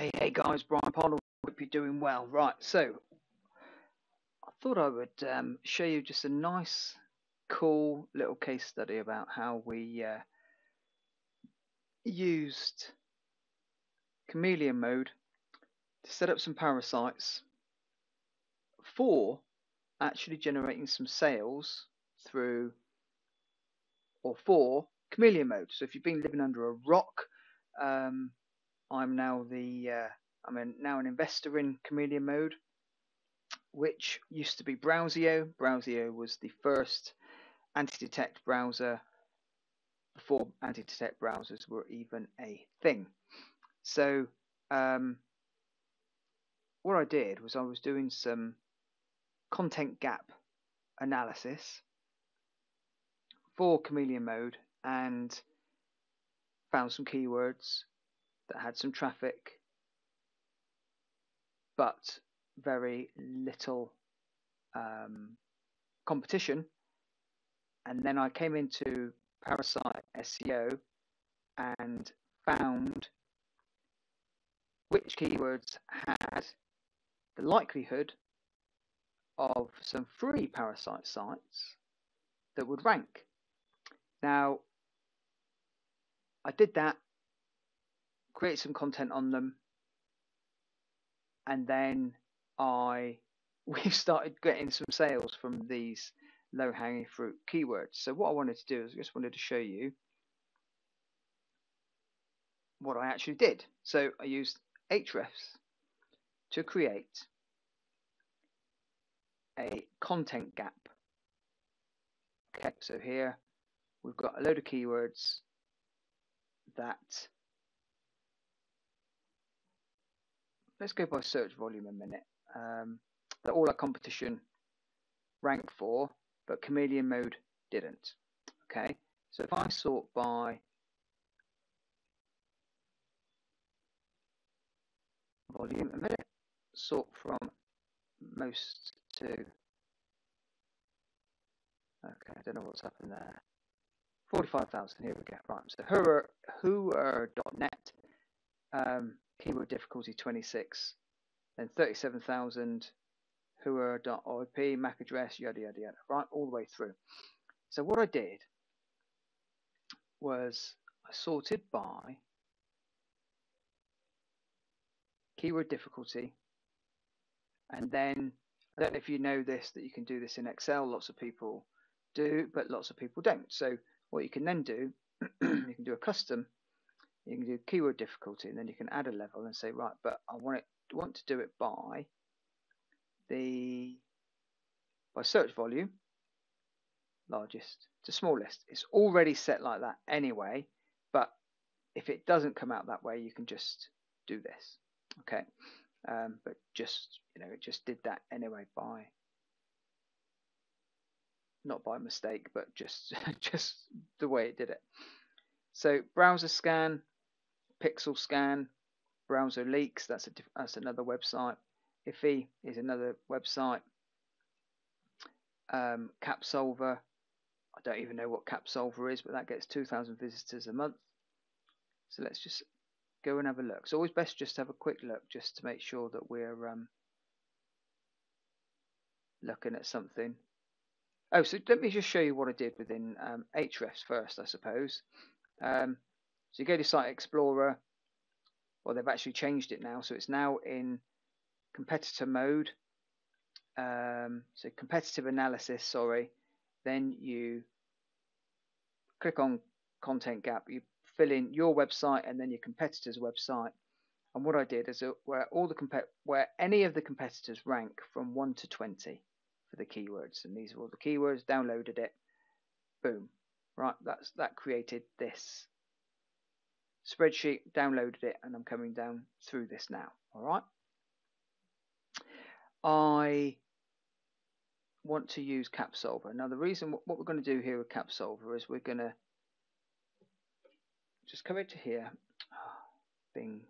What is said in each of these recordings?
Hey guys, Brian Parnell. Hope you're doing well. Right, so I thought I would show you just a nice, cool little case study about how we used chameleon mode to set up some parasites for actually generating some sales through or for chameleon mode. So if you've been living under a rock, I'm now now an investor in chameleon mode, which used to be Browseo. Browseo was the first anti-detect browser before anti-detect browsers were even a thing. So what I did was I was doing some content gap analysis for chameleon mode and found some keywords that had some traffic but very little competition, and then I came into Parasite SEO and found which keywords had the likelihood of some free parasite sites that would rank. Now, I did that, created some content on them, and then we started getting some sales from these low-hanging fruit keywords. So what I wanted to do is I just wanted to show you what I actually did. So I used Ahrefs to create a content gap. Okay, so here we've got a load of keywords that, let's go by search volume a minute, that all our competition ranked for, but chameleon mode didn't. Okay, so if I sort by volume a minute, sort from most to, okay, I don't know what's happened there, 45,000, here we go. Right, so whoer.net, keyword difficulty 26, then 37,000, whoer.ip, MAC address, yada yada yada, right, all the way through. So what I did was I sorted by keyword difficulty, and then I don't know if you know this, that you can do this in Excel. Lots of people do, but lots of people don't. So what you can then do, you can do a custom, you can do keyword difficulty, and then you can add a level and say, right, but I want to do it by search volume, largest to smallest. It's already set like that anyway, but if it doesn't come out that way, you can just do this. Okay, but just, it just did that anyway, by not by mistake, but just just the way it did it. So browser scan, pixel scan, browser leaks, that's another website. Iffy is another website. CapSolver, I don't even know what CapSolver is, but that gets 2,000 visitors a month. So let's just go and have a look. It's always best just to have a quick look, just to make sure that we're looking at something. Oh, so let me just show you what I did within Ahrefs first, I suppose. So you go to Site Explorer. Well, they've actually changed it now, so it's now in competitor mode. So competitive analysis, sorry. Then you click on content gap, you fill in your website and then your competitor's website. And what I did is where any of the competitors rank from 1 to 20 for the keywords, and these are all the keywords, downloaded it, boom, right, that created this spreadsheet, downloaded it, and I'm coming down through this now. All right, I want to use CapSolver. Now the reason, what we're going to do here with CapSolver is we're going to just come into here, Bing,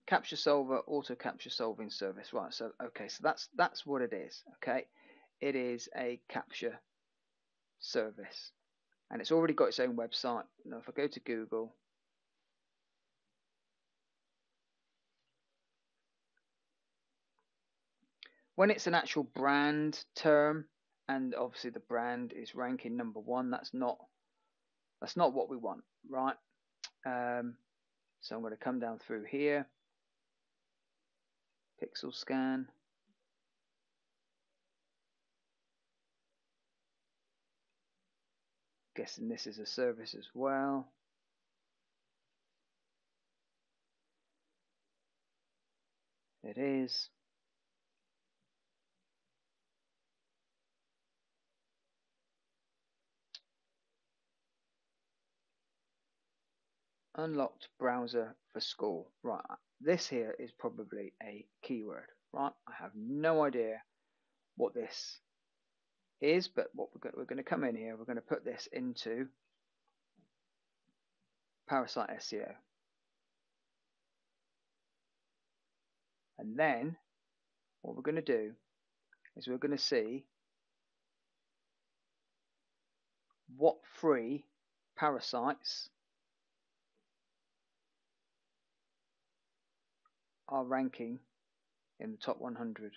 capture solver, auto capture solving service. Right, so okay, so that's what it is. Okay, it is a capture service. and it's already got its own website. Now if I go to Google, when it's an actual brand term, and obviously the brand is ranking number 1, that's not what we want, right? So I'm going to come down through here, pixel scan, guessing this is a service as well. It is. Unlocked browser for school. Right, this here is probably a keyword, right? I have no idea what this is, but what we're going to come in here, we're going to put this into Parasite SEO. And then what we're going to do is we're going to see what free parasites are ranking in the top 100.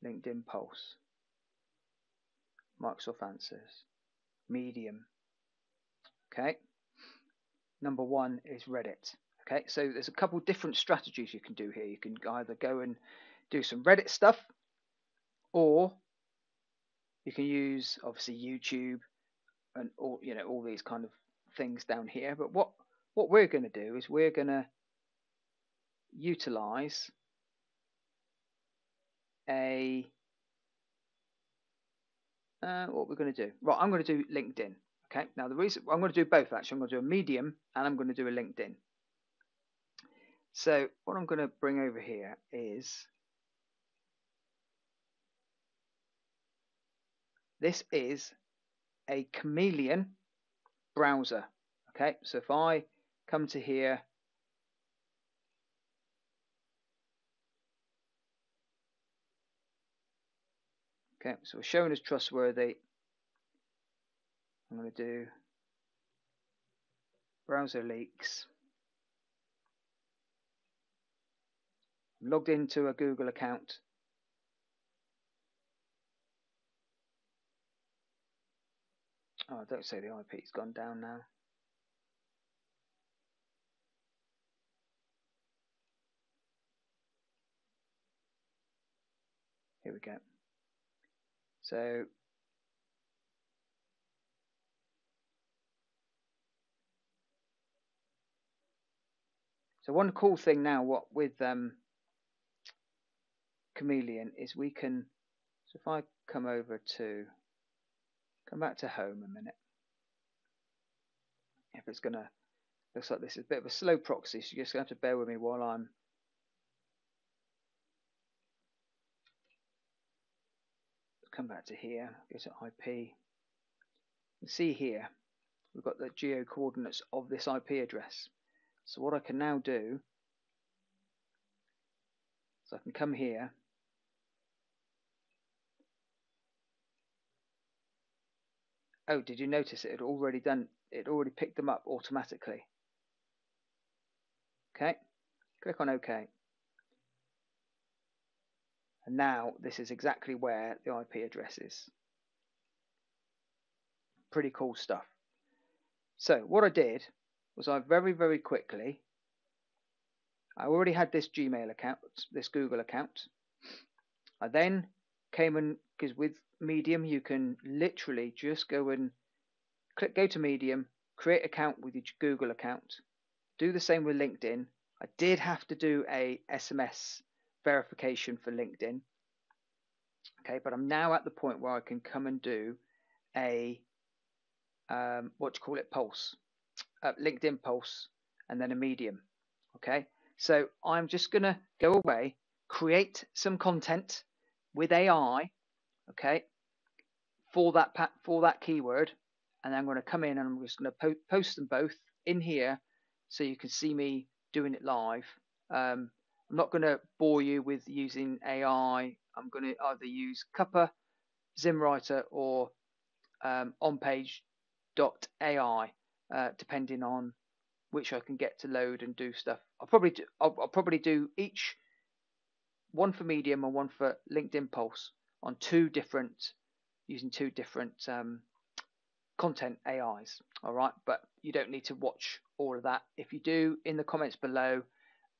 LinkedIn Pulse, Microsoft Answers, Medium. Okay. Number 1 is Reddit. Okay, so there's a couple different strategies you can do here. You can either go and do some Reddit stuff, or you can use obviously YouTube and all these kind of things down here. But what we're going to do is we're going to utilize what we're going to do. Right, I'm going to do LinkedIn. Okay, now the reason I'm going to do both actually, I'm going to do a Medium and I'm going to do a LinkedIn. So what I'm going to bring over here is this is a Chameleon browser. Okay, so if I come to here, okay, so we're showing as trustworthy. I'm going to do browser leaks. I'm logged into a Google account. Oh, don't say the IP's gone down now. Here we go. So one cool thing now, what with Chameleon is we can. So if I come back to home a minute. If it's gonna, looks like this is a bit of a slow proxy, so you're just gonna have to bear with me while I'm come back to here, go to IP. You see here, we've got the geo coordinates of this IP address. So what I can now do is I can come here, oh, did you notice it had already done, it already picked them up automatically. Okay, click on OK. And now this is exactly where the IP address is. Pretty cool stuff. So what I did was I very, very quickly, I already had this Gmail account, this Google account. I then came and, because with Medium you can literally just go and go to Medium, create an account with your Google account. Do the same with LinkedIn. I did have to do a SMS verification for LinkedIn. Okay, but I'm now at the point where I can come and do a Pulse, LinkedIn Pulse, and then a Medium. Okay, so I'm just gonna go away, create some content with AI, okay, for that keyword, and I'm going to come in and I'm just going to post them both in here so you can see me doing it live. I'm not going to bore you with using AI. I'm going to either use Cuppa zimmwriter or on-page.ai, depending on which I can get to load and do stuff. I'll probably do each, one for Medium and one for LinkedIn Pulse, on using two different content AIs. All right, but you don't need to watch all of that. If you do, in the comments below,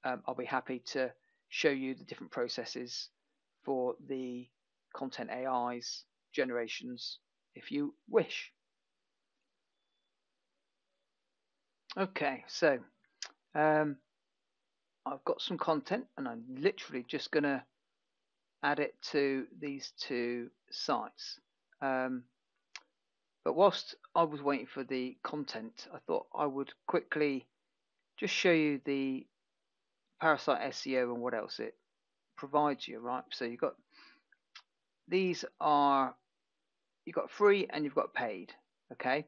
I'll be happy to show you the different processes for the content AIs generations if you wish. Okay, so I've got some content and I'm literally just going to add it to these two sites. But whilst I was waiting for the content, I thought I would quickly just show you the Parasite SEO and what else it provides you, right? So you've got you've got free and you've got paid, okay?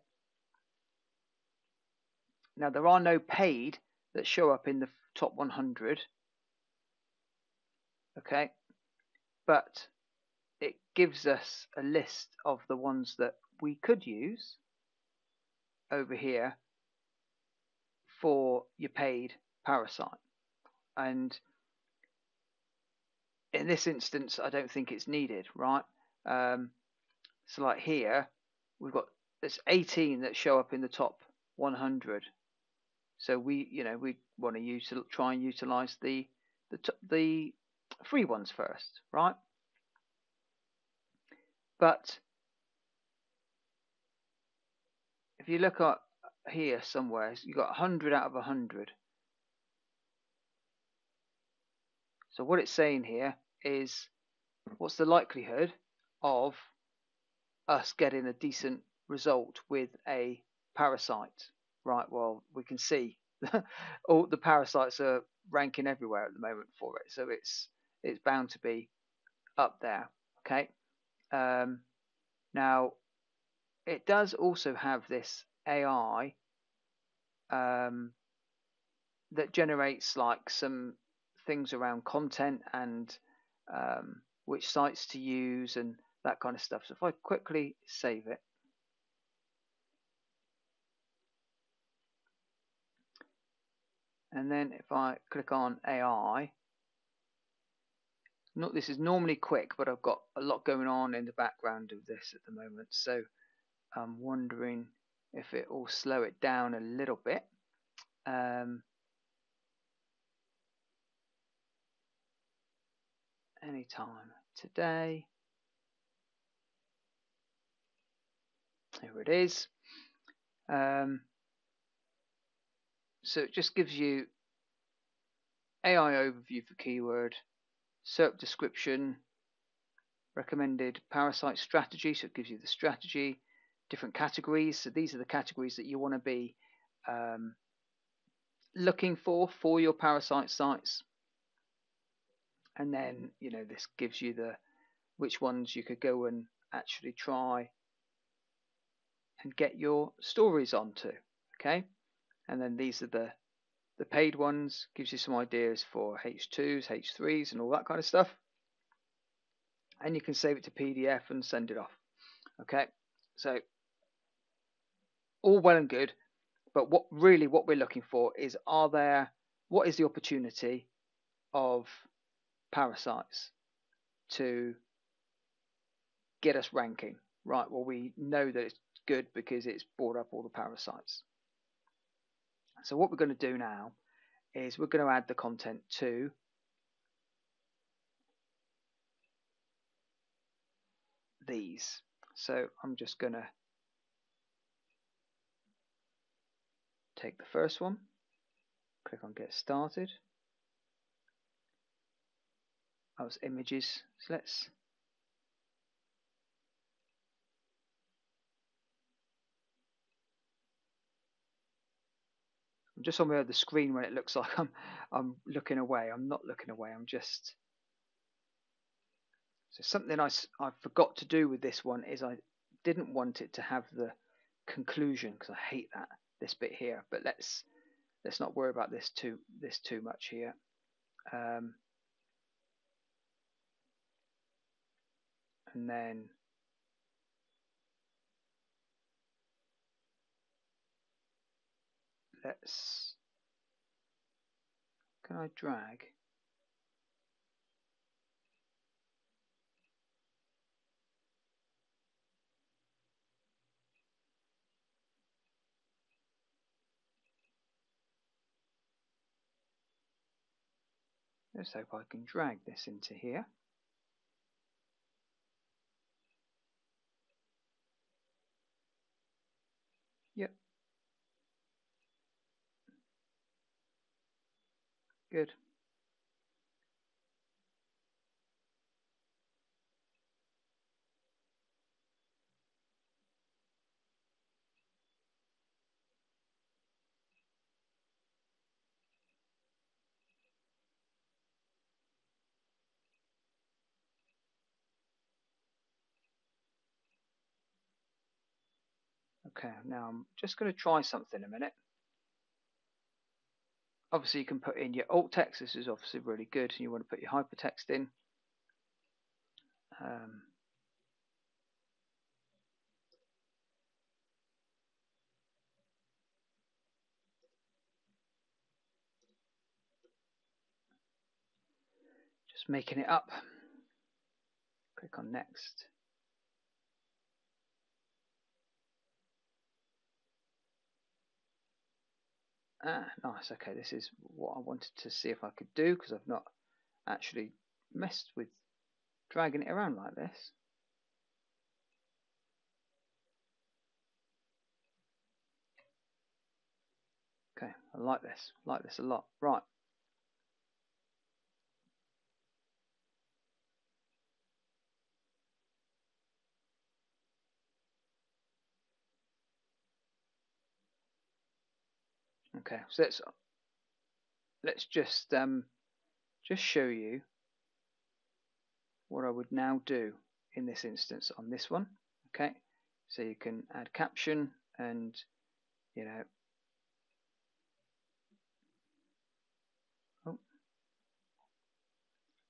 Now there are no paid that show up in the top 100, okay? But it gives us a list of the ones that we could use over here for your paid Parasite. And in this instance, I don't think it's needed, right? So like here, we've got there's 18 that show up in the top 100. So we want to try and utilize the free ones first, right? But if you look at here somewhere, you've got 100 out of 100. So what it's saying here is, what's the likelihood of us getting a decent result with a Parasite? Right, well, we can see all the Parasites are ranking everywhere at the moment for it, so it's bound to be up there. Okay. Now it does also have this AI that generates like some things around content and which sites to use and that kind of stuff. So if I quickly save it, and then if I click on AI, this is normally quick, but I've got a lot going on in the background of this at the moment, so I'm wondering if it will slow it down a little bit. Anytime today. Here it is. So it just gives you AI overview for keyword, SERP description, recommended Parasite strategy, so it gives you the strategy, different categories. So these are the categories that you want to be looking for your Parasite sites. And then, this gives you which ones you could go and actually try and get your stories onto. Okay. And then these are the paid ones, gives you some ideas for H2s, H3s, and all that kind of stuff. And you can save it to PDF and send it off. Okay, so all well and good, but what we're looking for is, what is the opportunity of Parasites to get us ranking? Right, well, we know that it's good because it's brought up all the Parasites. So what we're going to do now is we're going to add the content to these. So I'm just going to take the first one, click on get started. Oh, it's images. So I'm just on the other screen when it looks like I'm looking away. I'm not looking away. I'm just. So something I forgot to do with this one is I didn't want it to have the conclusion, because I hate this bit here. But let's not worry about this too much here. And then can I drag? Let's hope I can drag this into here. Yep. Good. Okay, now I'm just going to try something a minute. Obviously you can put in your alt text. This is obviously really good. You want to put your hypertext in. Just making it up. Click on next. Nice. Okay, this is what I wanted to see if I could do, because I've not actually messed with dragging it around like this. Okay, I like this a lot. Right. Okay, so let's just show you what I would now do in this instance on this one. Okay, so you can add caption, and you know, oh,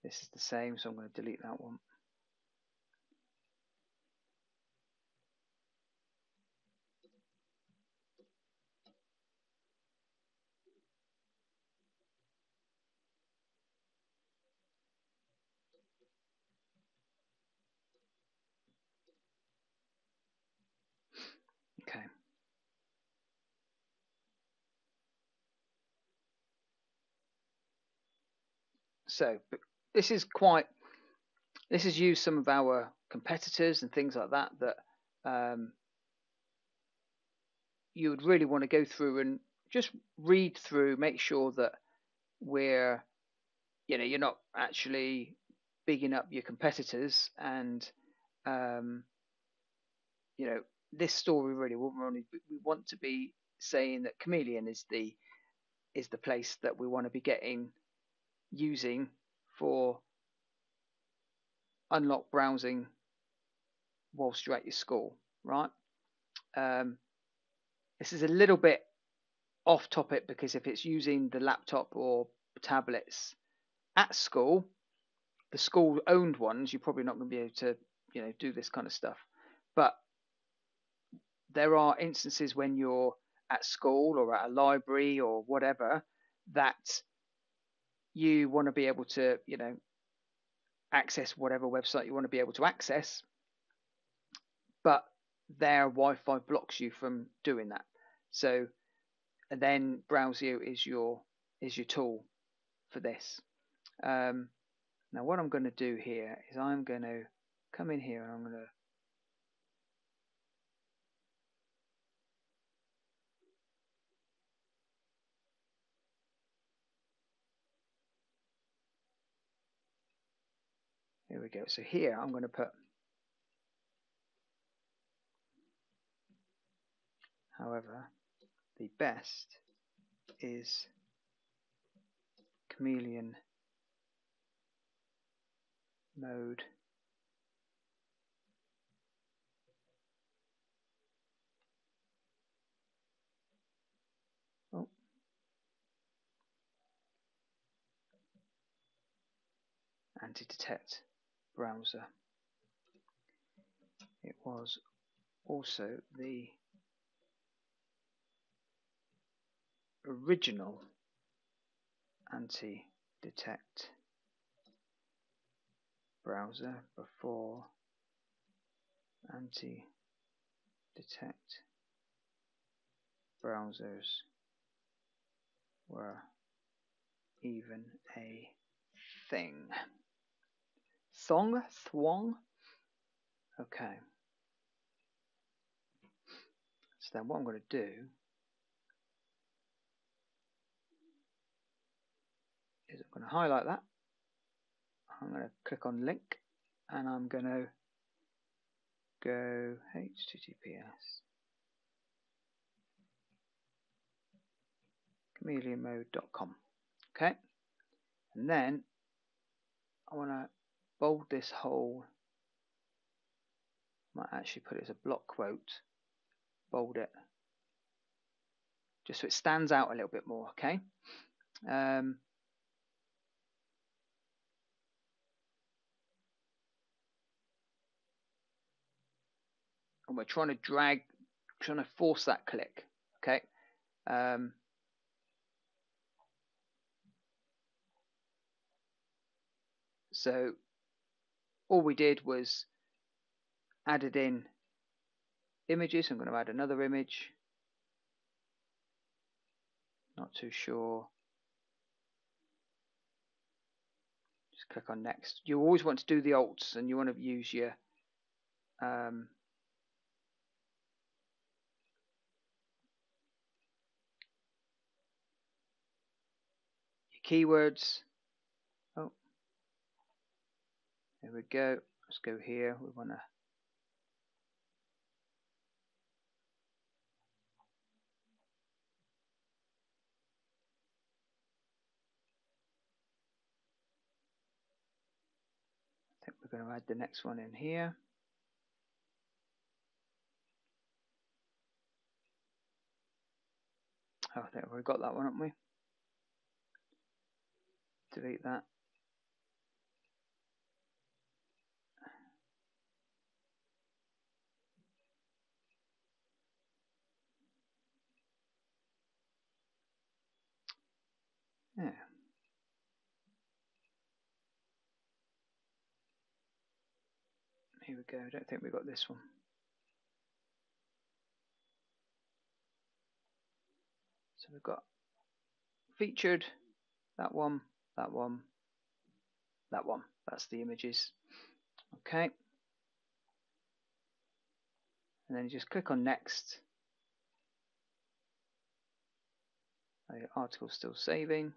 this is the same, so I'm going to delete that one. Okay. So this is used some of our competitors and things like that you would really want to go through and just read through, make sure that you're not actually bigging up your competitors, and this story really we want to be saying that Chameleon is the place that we want to be using for unlock browsing whilst you're at your school, right? This is a little bit off topic, because if it's using the laptop or tablets at school, the school owned ones, you're probably not going to be able to do this kind of stuff. But there are instances when you're at school or at a library or whatever, that you want to be able to access whatever website you want to be able to access, but their Wi-Fi blocks you from doing that. So, and then Browsio is your tool for this. Now what I'm going to do here is I'm going to come in here and I'm going to here we go. So here I'm going to put, however, the best is Chameleon mode anti-detect browser. It was also the original anti-detect browser before anti-detect browsers were even a thing. Thwong. Okay. So then what I'm going to do is I'm going to highlight that. I'm going to click on link and I'm going to go https chameleonmode.com. Okay. And then I want to bold this whole, might actually put it as a block quote, bold it, just so it stands out a little bit more. Okay. And we're trying to force that click. Okay. So all we did was added in images. I'm going to add another image. Not too sure. Just click on next. You always want to do the alts and you want to use your keywords. Oh, there we go. Let's go here. We want to we're going to add the next one in here. Oh, there we've got that one, haven't we? Delete that. Yeah. Here we go. I don't think we got this one. So we've got featured, that one, that one, that one. That's the images. Okay. And then you just click on next. The article's still saving.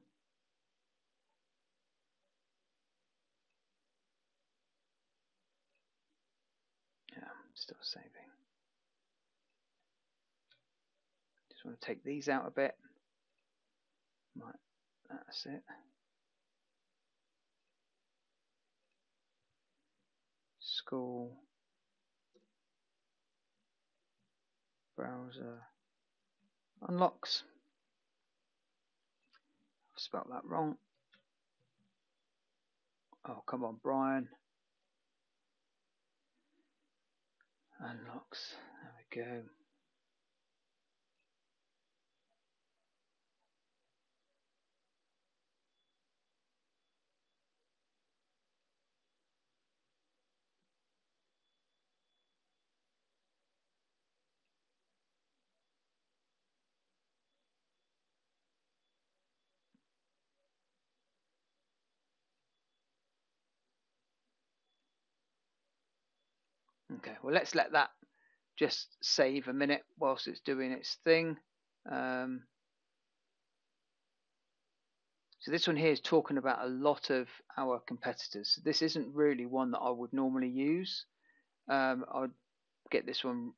Yeah, still saving. Just want to take these out a bit. Right, that's it. School browser unlocks. I've spelled that wrong. Oh, come on, Brian. Unlocks. There we go. Okay, well, let's let that just save a minute whilst it's doing its thing. So this one here is talking about a lot of our competitors. This isn't really one that I would normally use. I'd get this one,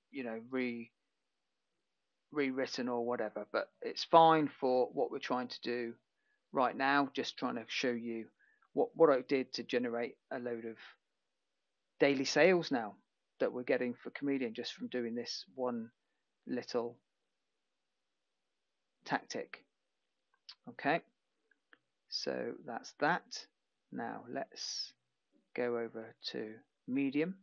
rewritten or whatever, but it's fine for what we're trying to do right now. Just trying to show you what I did to generate a load of daily sales now that we're getting for Chameleon just from doing this one little tactic. Okay, so that's that. Now let's go over to Medium.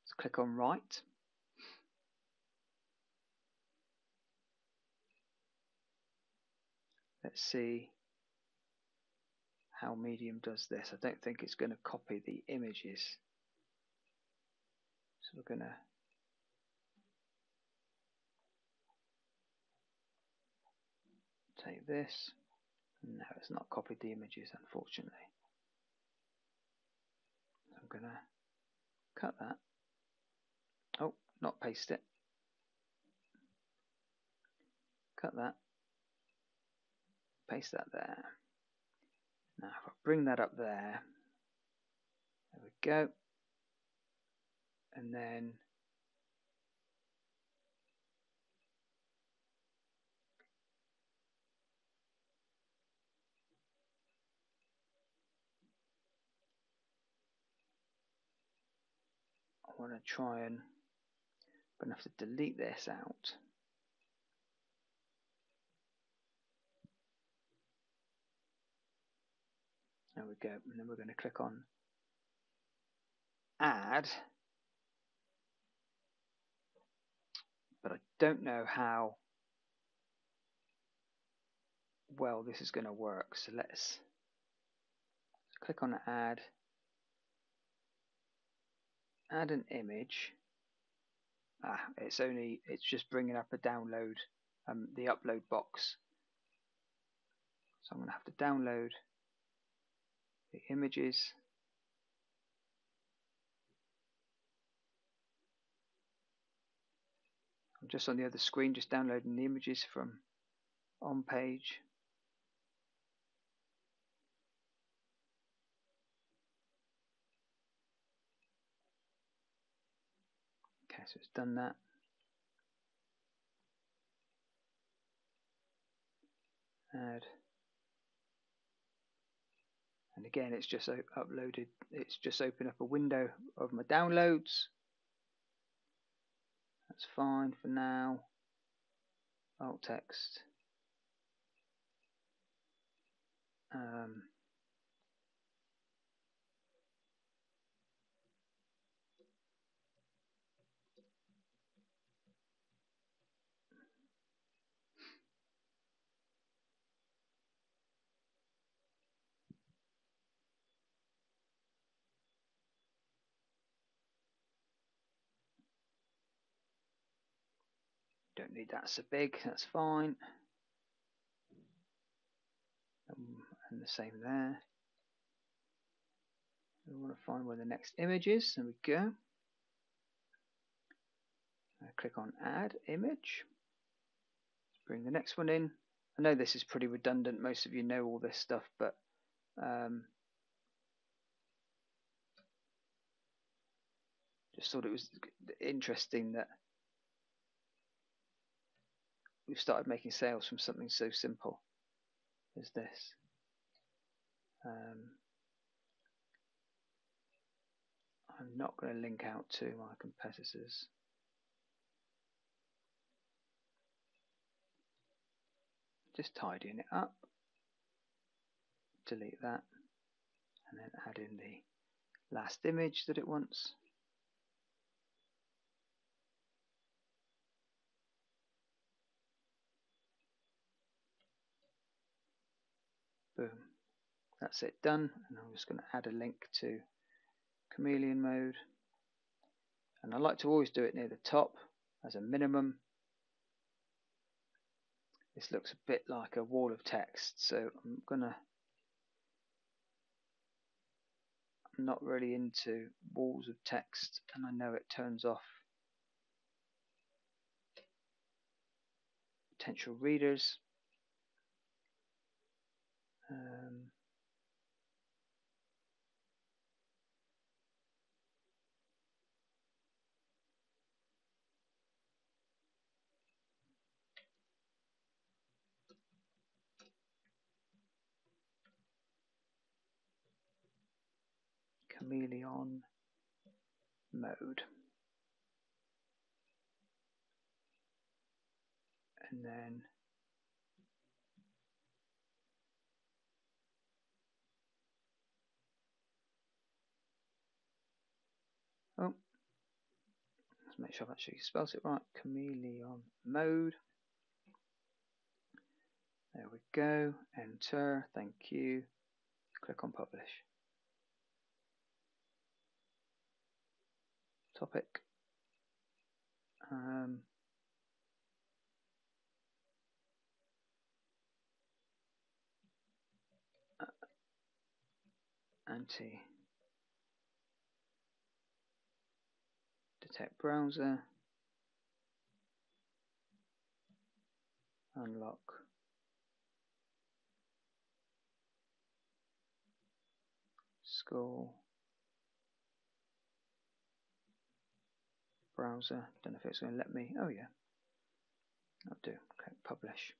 Let's click on write. Let's see how Medium does this. I don't think it's going to copy the images. So we're going to take this. No, it's not copied the images, unfortunately. So I'm going to cut that. Oh, not paste it. Cut that. Paste that there. Now if I bring that up there we go. And then I want to try and, I'm going to have to delete this out. There we go. And then we're going to click on add. But I don't know how well this is going to work. So let's click on add an image. It's just bringing up a download, the upload box. So I'm going to have to download the images. I'm just on the other screen, just downloading the images from on-page. Okay, so it's done that. Add. And again, it's just uploaded. It's just opened up a window of my downloads. That's fine for now. Alt text. Don't need that so big, that's fine. And the same there. We want to find where the next image is. There we go. Click on add image. Bring the next one in. I know this is pretty redundant. Most of you know all this stuff, but just thought it was interesting that we've started making sales from something so simple as this. I'm not going to link out to my competitors. Just tidying it up. Delete that. And then add in the last image that it wants. Boom. That's it done. And I'm just going to add a link to chameleon mode. And I like to always do it near the top as a minimum. This looks a bit like a wall of text, so I'm not really into walls of text, and I know it turns off potential readers. Chameleon mode, and then let's make sure I've actually spelled it right. Chameleon mode, There we go. Enter. Thank you. Click on publish. Topic. Anti-detect browser. Unlock. School. Browser. Don't know if it's going to let me. Oh yeah. I'll do. Okay, publish.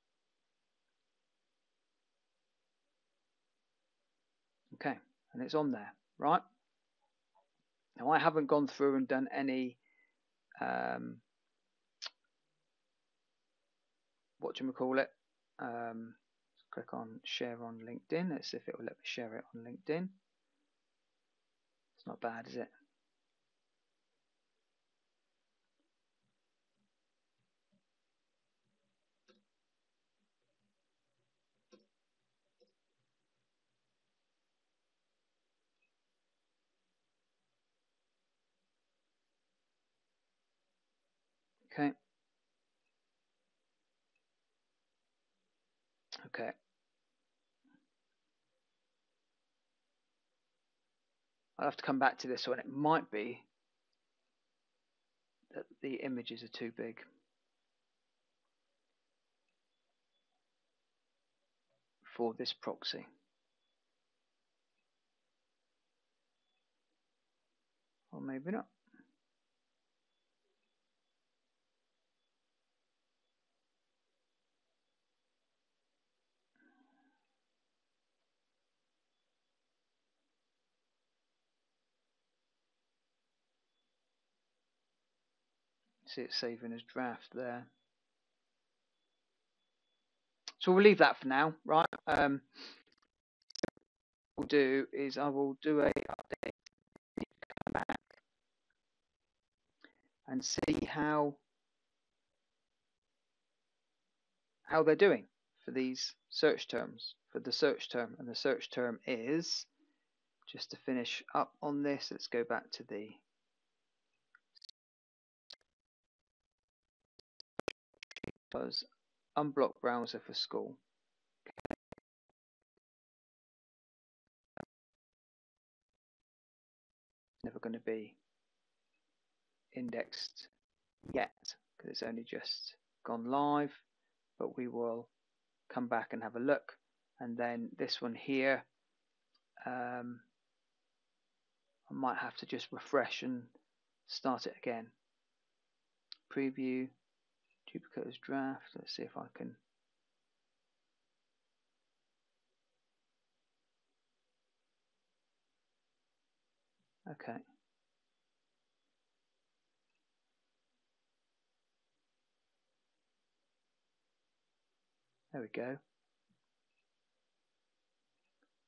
Okay, and it's on there, right? Now I haven't gone through and done any whatchamacallit. Click on share on LinkedIn. Let's see if it will let me share it on LinkedIn. It's not bad, is it? Okay. Okay. I'll have to come back to this one. It might be that the images are too big. For this proxy. Or maybe not. See it saving as draft there. So we'll leave that for now, right? What we'll do is I will do a update, come back and see how they're doing for these search terms, for the search term. And the search term is, just to finish up on this, let's go back to the unblock browser for school. Never going to be indexed yet because it's only just gone live, but we will come back and have a look. And then this one here, I might have to just refresh and start it again. Preview, duplicate as draft. Let's see if I can. Okay. There we go.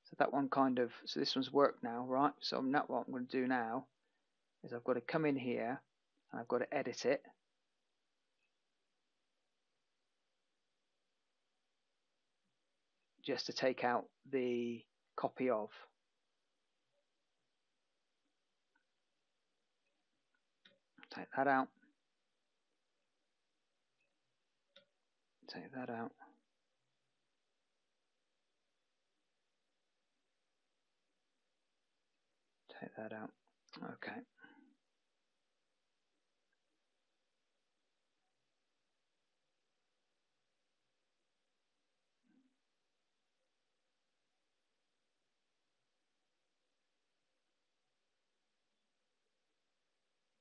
So that one kind of, so this one's worked now, right? So what I'm going to do now is I've got to come in here and I've got to edit it. Just to take out the copy of. Take that out. Take that out. Take that out. Okay.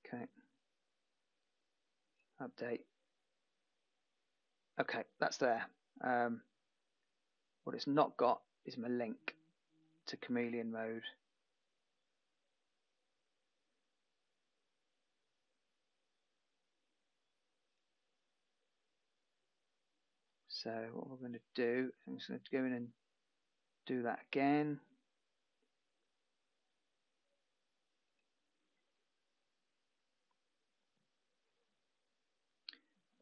Okay. Update. Okay, that's there. What it's not got is my link to Chameleon mode. So what we're going to do, I'm just going to go in and do that again.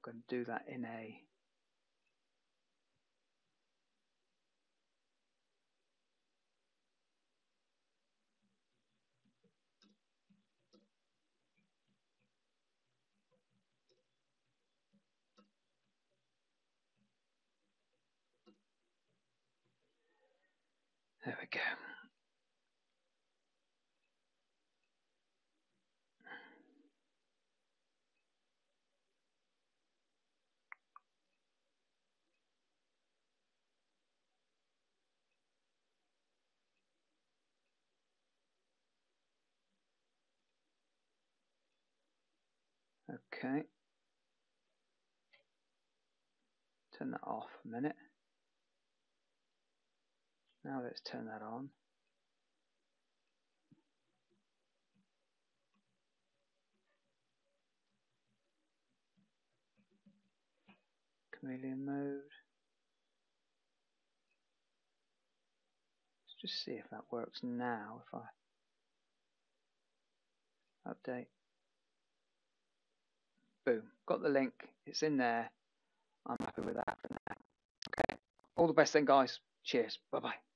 I'm going to do that in a There we go. Okay. Turn that off a minute. Now let's turn that on. Chameleon mode. Let's just see if that works now. If I update. Boom. Got the link. It's in there. I'm happy with that for now. Okay. All the best then, guys. Cheers. Bye-bye.